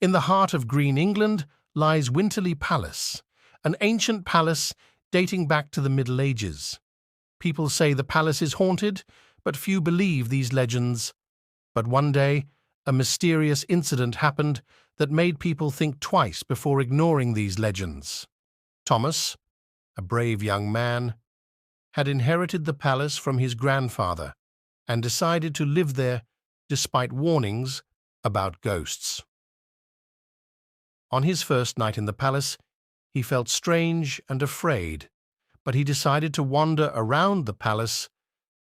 In the heart of green England lies Winterly Palace, an ancient palace dating back to the Middle Ages. People say the palace is haunted, but few believe these legends. But one day, a mysterious incident happened that made people think twice before ignoring these legends. Thomas, a brave young man, had inherited the palace from his grandfather and decided to live there despite warnings about ghosts. On his first night in the palace, he felt strange and afraid, but he decided to wander around the palace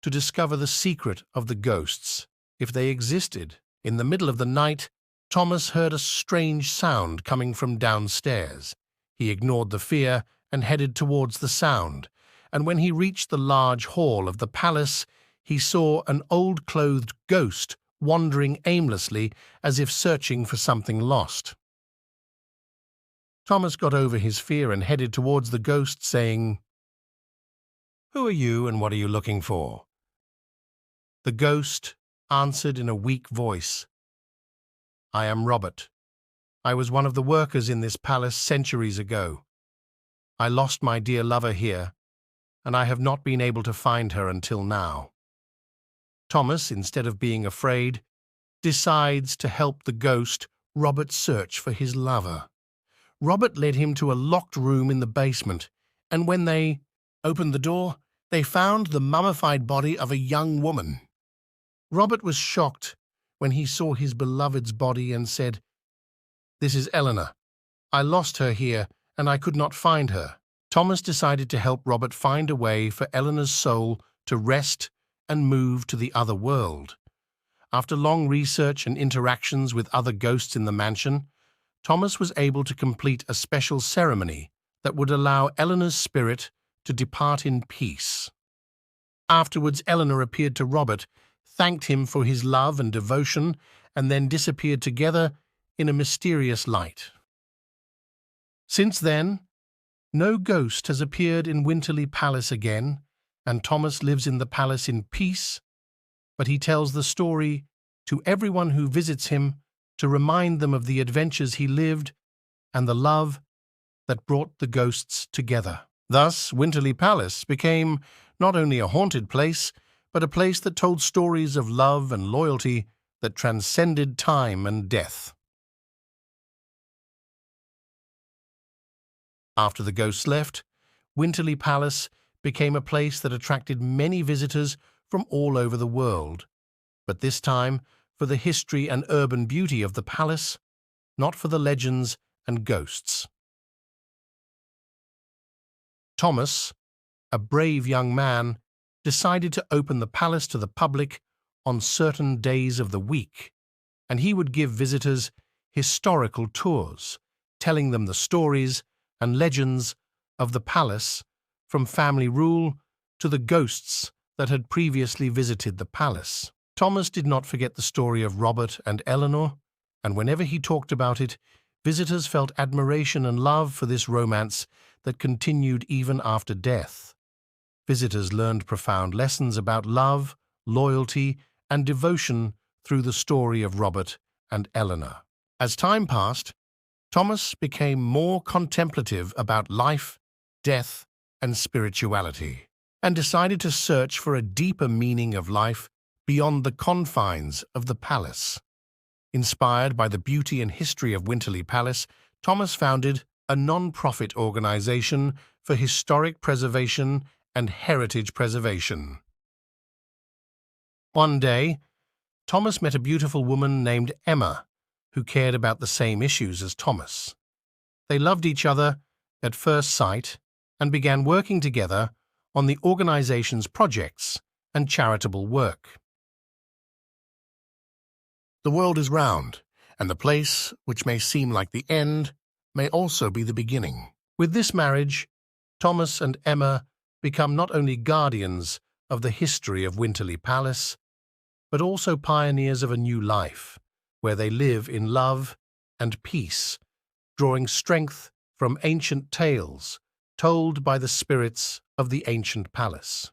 to discover the secret of the ghosts, if they existed. In the middle of the night, Thomas heard a strange sound coming from downstairs. He ignored the fear and headed towards the sound, and when he reached the large hall of the palace, he saw an old-clothed ghost wandering aimlessly as if searching for something lost. Thomas got over his fear and headed towards the ghost, saying, "Who are you and what are you looking for?" The ghost answered in a weak voice, "I am Robert. I was one of the workers in this palace centuries ago. I lost my dear lover here, and I have not been able to find her until now." Thomas, instead of being afraid, decides to help the ghost Robert search for his lover. Robert led him to a locked room in the basement, and when they opened the door, they found the mummified body of a young woman. Robert was shocked when he saw his beloved's body and said, "This is Eleanor. I lost her here, and I could not find her." Thomas decided to help Robert find a way for Eleanor's soul to rest and move to the other world. After long research and interactions with other ghosts in the mansion, Thomas was able to complete a special ceremony that would allow Eleanor's spirit to depart in peace. Afterwards, Eleanor appeared to Robert, thanked him for his love and devotion, and then disappeared together in a mysterious light. Since then, no ghost has appeared in Winterly Palace again, and Thomas lives in the palace in peace, but he tells the story to everyone who visits him to remind them of the adventures he lived and the love that brought the ghosts together. Thus, Winterly Palace became not only a haunted place, but a place that told stories of love and loyalty that transcended time and death. After the ghosts left, Winterly Palace became a place that attracted many visitors from all over the world, but this time for the history and urban beauty of the palace, not for the legends and ghosts. Thomas, a brave young man, decided to open the palace to the public on certain days of the week, and he would give visitors historical tours, telling them the stories and legends of the palace, from family rule to the ghosts that had previously visited the palace. Thomas did not forget the story of Robert and Eleanor, and whenever he talked about it, visitors felt admiration and love for this romance that continued even after death. Visitors learned profound lessons about love, loyalty, and devotion through the story of Robert and Eleanor. As time passed, Thomas became more contemplative about life, death, and spirituality, and decided to search for a deeper meaning of life beyond the confines of the palace. Inspired by the beauty and history of Winterly Palace, Thomas founded a non-profit organization for historic preservation and heritage preservation. One day, Thomas met a beautiful woman named Emma, who cared about the same issues as Thomas. They loved each other at first sight and began working together on the organization's projects and charitable work. The world is round, and the place, which may seem like the end, may also be the beginning. With this marriage, Thomas and Emma become not only guardians of the history of Winterly Palace, but also pioneers of a new life, where they live in love and peace, drawing strength from ancient tales told by the spirits of the ancient palace.